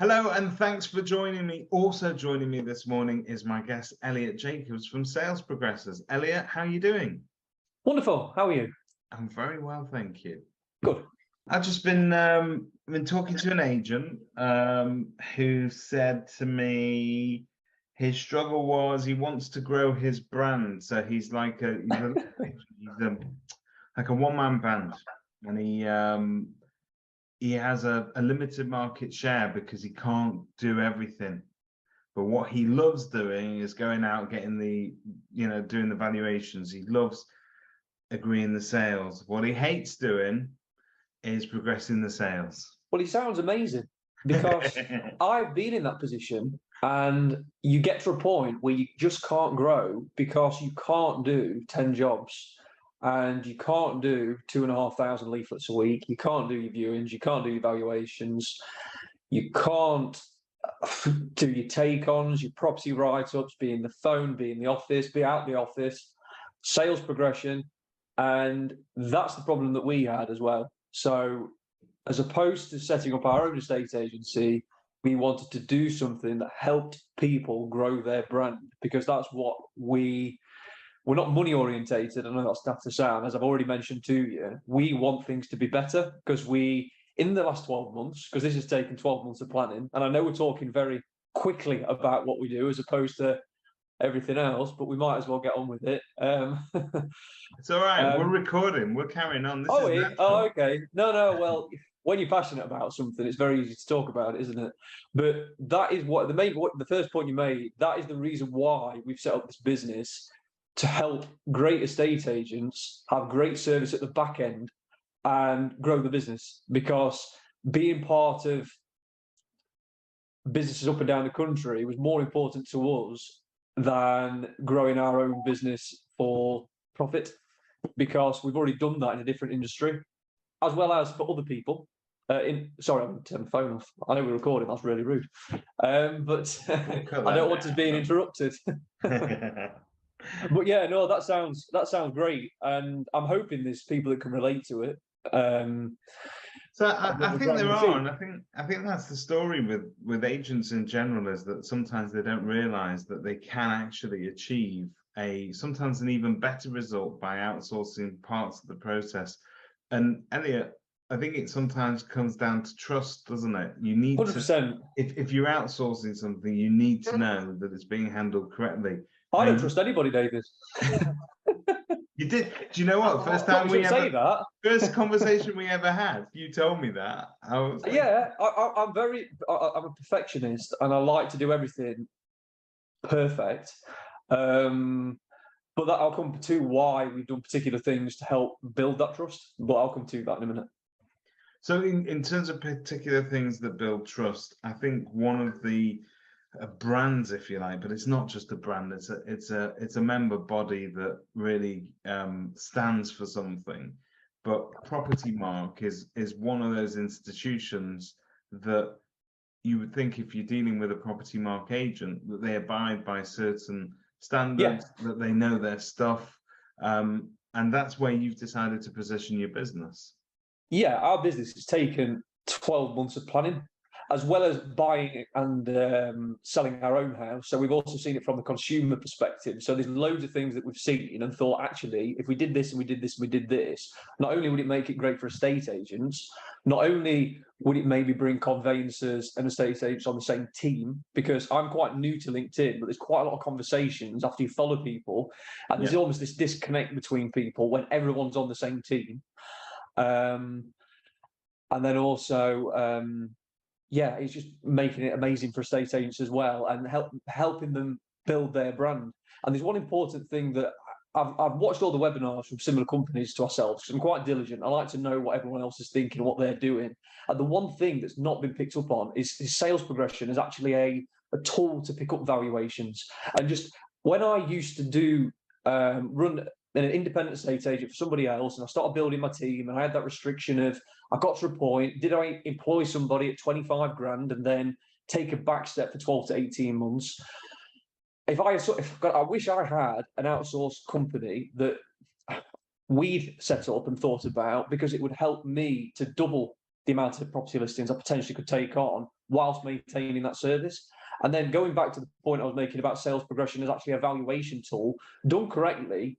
Hello, and thanks for joining me. Also joining me this morning is my guest, Elliot Jacobs from Sales Progressors. Elliot, how are you doing? Wonderful. How are you? I'm very well, thank you. Good. I've just been talking to an agent who said to me his struggle was he wants to grow his brand. So he's like a one-man band, and he has a limited market share because he can't do everything. But what he loves doing is going out, getting doing the valuations. He loves agreeing the sales. What he hates doing is progressing the sales. Well, he sounds amazing because I've been in that position, and you get to a point where you just can't grow because you can't do 10 jobs. And you can't do 2,500 leaflets a week. You can't do your viewings. You can't do your valuations. You can't do your take-ons, your property write-ups, be in the phone, be in the office, be out the office, sales progression. And that's the problem that we had as well. So as opposed to setting up our own estate agency, we wanted to do something that helped people grow their brand, because that's what we're not money orientated. I know that's daft to sound, as I've already mentioned to you. We want things to be better because in the last 12 months, because this has taken 12 months of planning, and I know we're talking very quickly about what we do as opposed to everything else, but we might as well get on with it. It's all right. We're recording. We're carrying on. Okay. No. Well, when you're passionate about something, it's very easy to talk about it, isn't it? But that is the first point you made. That is the reason why we've set up this business, to help great estate agents have great service at the back end and grow the business. Because being part of businesses up and down the country was more important to us than growing our own business for profit, because we've already done that in a different industry, as well as for other people. Sorry, I'm turning the phone off. I know we're recording, that's really rude. But I don't want us being interrupted. But yeah, no, that sounds great, and I'm hoping there's people that can relate to it. So I think there are, and I think that's the story with agents in general, is that sometimes they don't realise that they can actually achieve sometimes an even better result by outsourcing parts of the process. And Elliot, I think it sometimes comes down to trust, doesn't it? You need 100%. to, if you're outsourcing something, you need to know that it's being handled correctly. I don't trust anybody, David. You did. Do you know what? First conversation we ever had, you told me that. I'm a perfectionist, and I like to do everything perfect. But I'll come to why we've done particular things to help build that trust. But I'll come to that in a minute. So in terms of particular things that build trust, I think one of the brands, if you like, but it's not just a brand, it's a member body that really stands for something. But Property Mark is one of those institutions that you would think, if you're dealing with a Property Mark agent, that they abide by certain standards, that they know their stuff, and that's where you've decided to position your business. Yeah, our business has taken 12 months of planning, as well as buying and selling our own house. So we've also seen it from the consumer perspective. So there's loads of things that we've seen and thought, actually, if we did this and we did this and we did this, not only would it make it great for estate agents, not only would it maybe bring conveyancers and estate agents on the same team, because I'm quite new to LinkedIn, but there's quite a lot of conversations after you follow people, and there's almost this disconnect between people when everyone's on the same team. And then also, it's just making it amazing for estate agents as well, and helping them build their brand. And there's one important thing that I've watched all the webinars from similar companies to ourselves, because I'm quite diligent. I like to know what everyone else is thinking and what they're doing. And the one thing that's not been picked up on is sales progression is actually a tool to pick up valuations. And just when I used to run an independent estate agent for somebody else, and I started building my team, and I had that restriction of, I got to a point, did I employ somebody at 25 grand and then take a back step for 12 to 18 months? I wish I had an outsourced company that we'd set up and thought about, because it would help me to double the amount of property listings I potentially could take on whilst maintaining that service. And then going back to the point I was making about sales progression as actually a valuation tool, done correctly,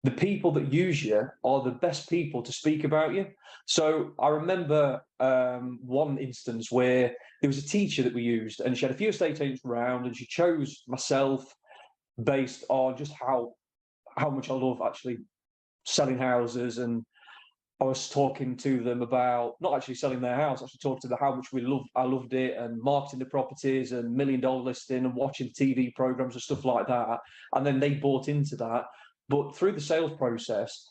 the people that use you are the best people to speak about you. So I remember one instance where there was a teacher that we used, and she had a few estate agents around, and she chose myself based on just how much I love actually selling houses. And I was talking to them about not actually selling their house, actually talking to them how much I loved it, and marketing the properties and $1 million listing and watching TV programs and stuff like that. And then they bought into that. But through the sales process,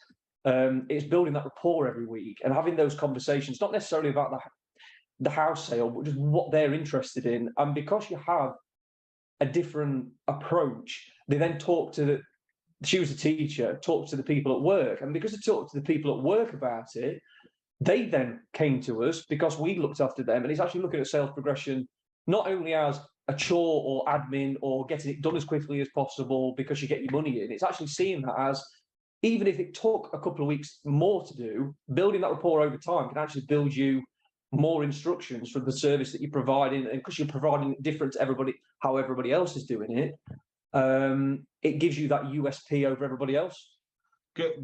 it's building that rapport every week and having those conversations, not necessarily about the house sale, but just what they're interested in. And because you have a different approach, they then she was a teacher, talked to the people at work. And because they talked to the people at work about it, they then came to us because we looked after them. And it's actually looking at sales progression, not only as a chore or admin or getting it done as quickly as possible because you get your money in. It's actually seeing that as, even if it took a couple of weeks more to do, building that rapport over time can actually build you more instructions for the service that you're providing. And because you're providing it different to everybody, how everybody else is doing it, it gives you that USP over everybody else.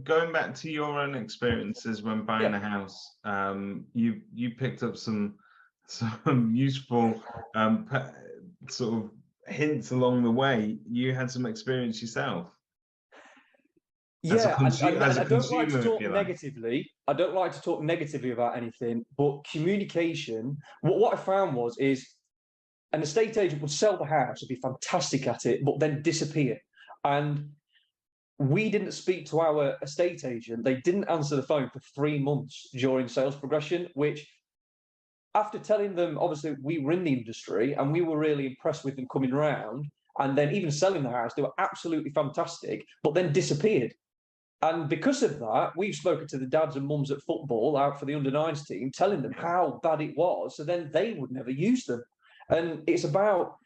Going back to your own experiences when buying a house, you picked up some useful sort of hints along the way. You had some experience yourself. Yeah, I don't like to talk negatively. I don't like to talk negatively about anything, but communication. What I found is an estate agent would sell the house, would be fantastic at it, but then disappear. And we didn't speak to our estate agent. They didn't answer the phone for 3 months during sales progression, which, after telling them, obviously, we were in the industry and we were really impressed with them coming around and then even selling the house, they were absolutely fantastic, but then disappeared. And because of that, we've spoken to the dads and mums at football out for the under-9s team, telling them how bad it was. So then they would never use them. And it's about,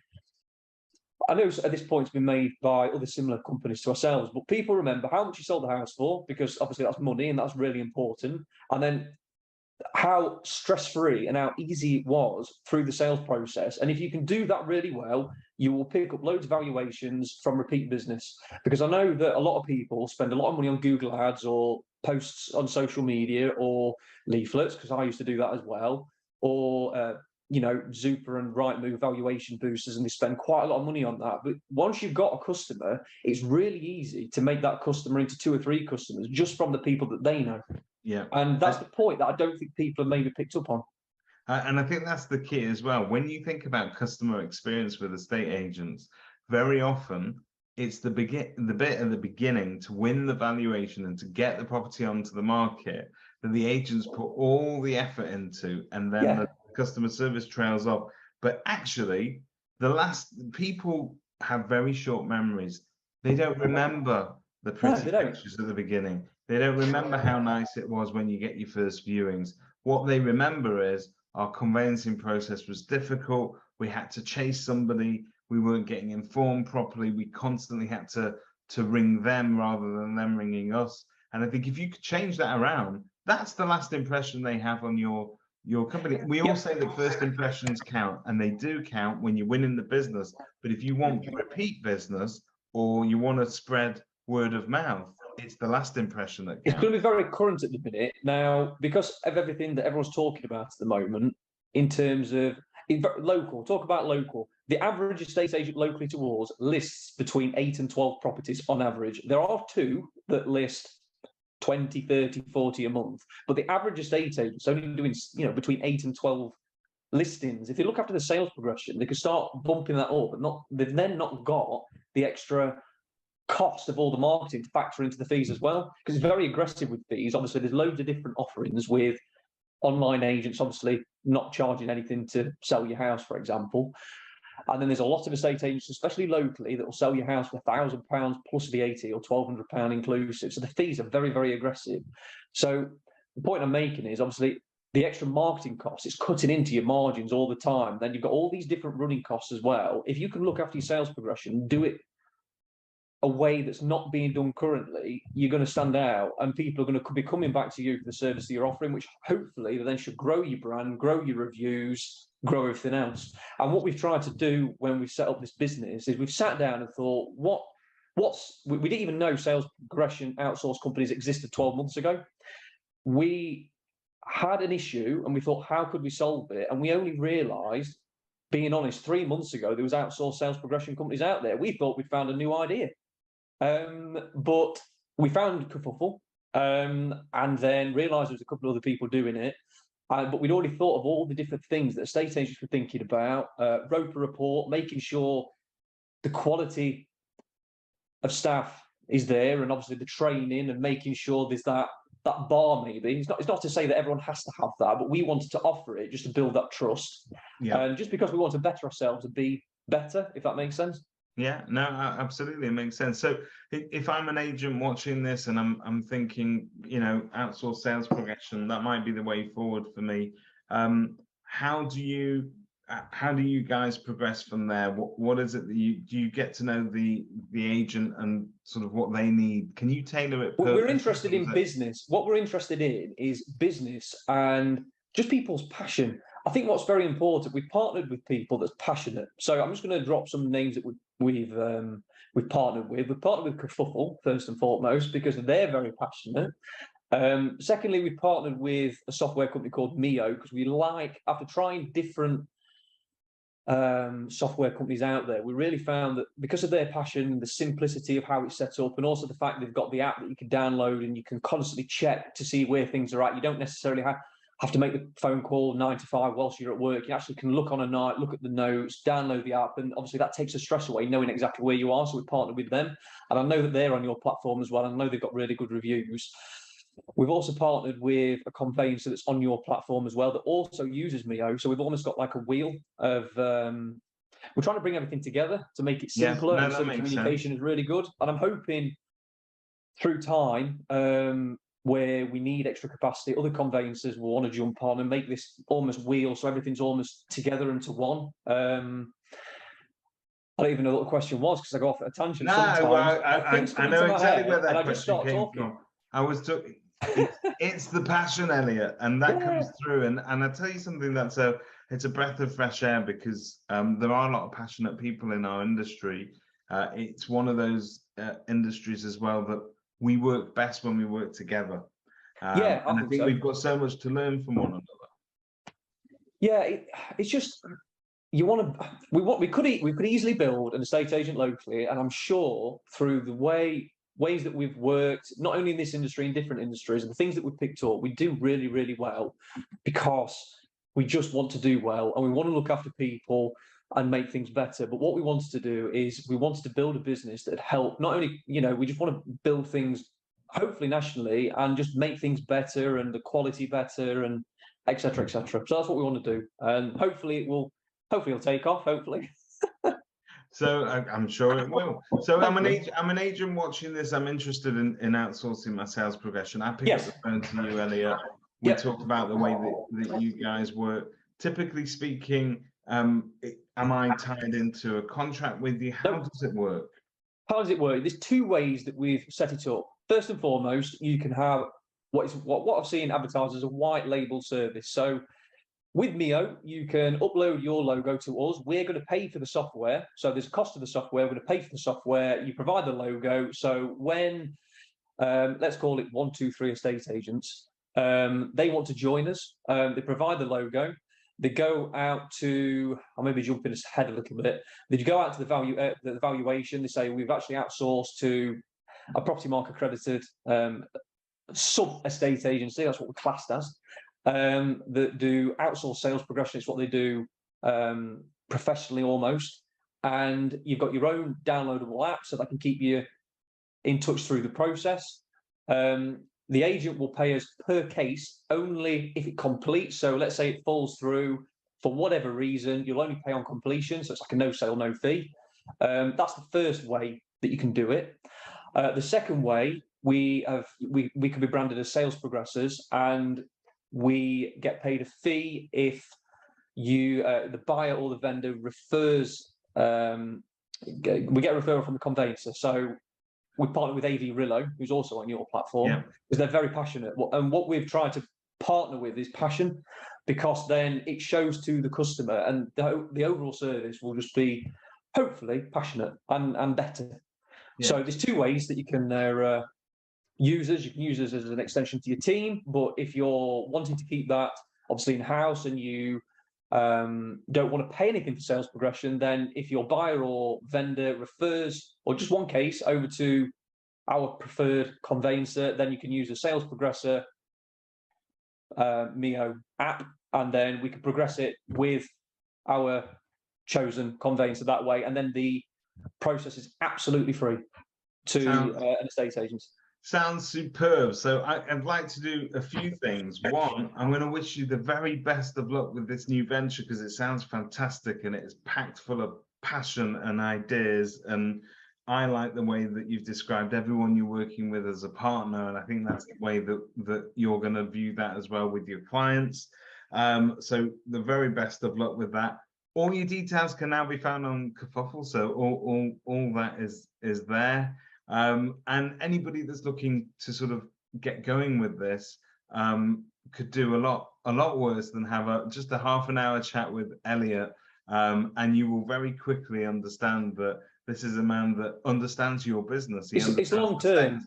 I know at this point it's been made by other similar companies to ourselves, but people remember how much you sold the house for, because obviously that's money and that's really important. And then how stress-free and how easy it was through the sales process. And if you can do that really well, you will pick up loads of valuations from repeat business. Because I know that a lot of people spend a lot of money on Google ads or posts on social media or leaflets, because I used to do that as well, or Zupa and Rightmove valuation boosters, and they spend quite a lot of money on that. But once you've got a customer, it's really easy to make that customer into 2 or 3 customers just from the people that they know. Yeah. And that's the point that I don't think people have maybe picked up on. And I think that's the key as well. When you think about customer experience with estate agents, very often it's the bit at the beginning to win the valuation and to get the property onto the market that the agents put all the effort into, and then the customer service trails off. But actually, people have very short memories. They don't remember the pretty pictures at the beginning. They don't remember how nice it was when you get your first viewings. What they remember is our conveyancing process was difficult. We had to chase somebody. We weren't getting informed properly. We constantly had to ring them rather than them ringing us. And I think if you could change that around, that's the last impression they have on your company. We all say that first impressions count, and they do count when you're winning the business. But if you want repeat business or you want to spread word of mouth, it's the last impression that counts. It's going to be very current at the minute now because of everything that everyone's talking about at the moment in terms of local. Talk about local. The average estate agent locally to us lists between 8 and 12 properties on average. There are 2 that list 20, 30, 40 a month, but the average estate agent's only doing between 8 and 12 listings. If you look after the sales progression, they can start bumping that up, but they've then not got the extra cost of all the marketing to factor into the fees as well, because it's very aggressive with fees. Obviously, there's loads of different offerings with online agents, obviously not charging anything to sell your house, for example. And then there's a lot of estate agents, especially locally, that will sell your house for £1,000 plus VAT or £1,200 inclusive. So the fees are very, very aggressive. So the point I'm making is obviously the extra marketing costs, it's cutting into your margins all the time. Then you've got all these different running costs as well. If you can look after your sales progression, do it a way that's not being done currently, you're going to stand out, and people are going to be coming back to you for the service that you're offering, which hopefully then should grow your brand, grow your reviews, grow everything else. And what we've tried to do when we set up this business is we've sat down and thought, we didn't even know sales progression outsource companies existed 12 months ago. We had an issue and we thought, how could we solve it? And we only realized, being honest, 3 months ago, there was outsourced sales progression companies out there. We thought we'd found a new idea. But we found Kerfuffle, and then realised there was a couple of other people doing it. But we'd already thought of all the different things that estate agents were thinking about, wrote a report, making sure the quality of staff is there, and obviously the training, and making sure there's that bar maybe. It's not to say that everyone has to have that, but we wanted to offer it just to build that trust. And just because we want to better ourselves and be better, if that makes sense. Yeah, no, absolutely, it makes sense. So if I'm an agent watching this and I'm thinking, outsource sales progression, that might be the way forward for me. How do you guys progress from there? What is it that you get to know the agent and sort of what they need? Can you tailor it? We're interested in business. What we're interested in is business and just people's passion. I think what's very important, we've partnered with people that's passionate. So I'm just going to drop some names that we've partnered with. We've partnered with Kerfuffle, first and foremost, because they're very passionate. Secondly, we partnered with a software company called Mio, because we after trying different software companies out there, we really found that because of their passion, the simplicity of how it's set up, and also the fact they've got the app that you can download and you can constantly check to see where things are at. You don't necessarily have to make the phone call 9 to 5 whilst you're at work. You actually can look on a night, look at the notes, download the app, and obviously that takes the stress away, knowing exactly where you are. So we partnered with them, and I know that they're on your platform as well. I know they've got really good reviews. We've also partnered with a conveyancer that's on your platform as well that also uses Mio. So we've almost got like a wheel of. We're trying to bring everything together to make it simpler, and so the communication is really good. And I'm hoping through time, where we need extra capacity, other conveyancers will want to jump on and make this almost wheel, so everything's almost together into one. I don't even know what the question was because I go off at a tangent. No, well, I know exactly where that question came from. I was talking. It's the passion, Elliot, and that comes through. And I tell you something, it's a breath of fresh air, because there are a lot of passionate people in our industry. It's one of those industries as well that we work best when we work together. And I think we've got so much to learn from one another. Yeah, it's just we could easily build an estate agent locally, and I'm sure through the ways that we've worked, not only in this industry, in different industries, and the things that we've picked up, we do really, really well, because we just want to do well and we want to look after people and make things better. But what we wanted to do is we wanted to build a business that help not only, we just want to build things hopefully nationally and just make things better and the quality better and et cetera, et cetera. So that's what we want to do. And hopefully it'll take off, hopefully. So I'm sure it will. So I'm an agent watching this. I'm interested in outsourcing my sales progression. I pick up the phone to you, Elliot. We talked about the way that you guys work. Typically speaking, am I tied into a contract with you? How does it work? How does it work? There's two ways that we've set it up. First and foremost, you can have what I've seen advertised as a white label service. So with Mio, you can upload your logo to us. We're going to pay for the software. So there's a cost of the software. We're going to pay for the software. You provide the logo. So when, let's call it 1, 2, 3 estate agents, they want to join us. They provide the logo. They go out to, I'll maybe jumping ahead a little bit. They go out to the valuation. They say, we've actually outsourced to a property market accredited sub-estate agency. That's what we're classed as. That do outsource sales progression. It's what they do professionally almost. And you've got your own downloadable app so that can keep you in touch through the process. The agent will pay us per case only if it completes. So let's say it falls through for whatever reason, you'll only pay on completion. So it's like a no sale, no fee. That's the first way that you can do it. The second way, we can be branded as sales progressors, and we get paid a fee if the buyer or the vendor refers. We get a referral from the conveyancer. So we partner with AV Rillo, who's also on your platform, Yeah. because they're very passionate. And what we've tried to partner with is passion, because then it shows to the customer, and the overall service will just be hopefully passionate and better. Yeah. So there's two ways that you can use us. You can use us as an extension to your team, but if you're wanting to keep that obviously in-house and you don't want to pay anything for sales progression, then if your buyer or vendor refers, or just one case, over to our preferred conveyancer, then you can use a sales progressor Mio app, and then we can progress it with our chosen conveyancer that way, and then the process is absolutely free to an estate agent. Sounds superb. So I'd like to do a few things. One, I'm going to wish you the very best of luck with this new venture, because it sounds fantastic and it is packed full of passion and ideas. And I like the way that you've described everyone you're working with as a partner. And I think that's the way that you're going to view that as well with your clients. So the very best of luck with that. All your details can now be found on Kerfuffle. So all that is there. And anybody that's looking to sort of get going with this could do a lot worse than have just a half an hour chat with Elliot, and you will very quickly understand that this is a man that understands your business. It's long term.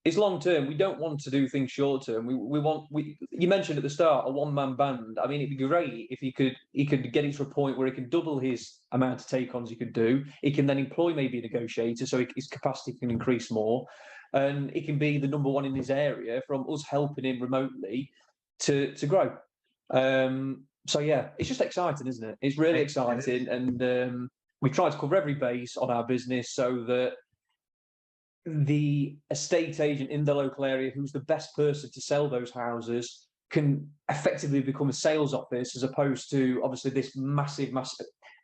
It's long term. We don't want to do things short term. You mentioned at the start a one-man band. I mean, it'd be great if he could get it to a point where he can double his amount of take-ons he could do. He can then employ maybe a negotiator, so his capacity can increase more, and he can be the number one in his area from us helping him remotely to grow. So yeah, it's just exciting, isn't it? It's really exciting, and we try to cover every base on our business so that the estate agent in the local area who's the best person to sell those houses can effectively become a sales office, as opposed to obviously this massive.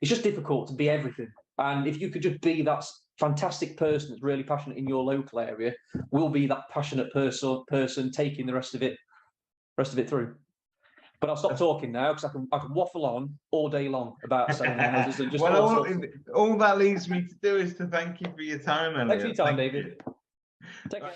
It's just difficult to be everything. And if you could just be that fantastic person that's really passionate in your local area, we'll be that passionate person taking the rest of it through. But I'll stop talking now, because I can waffle on all day long about selling houses and just. Well, all that leaves me to do is to thank you for your time, Elliot. Thanks for your time, David. Take care.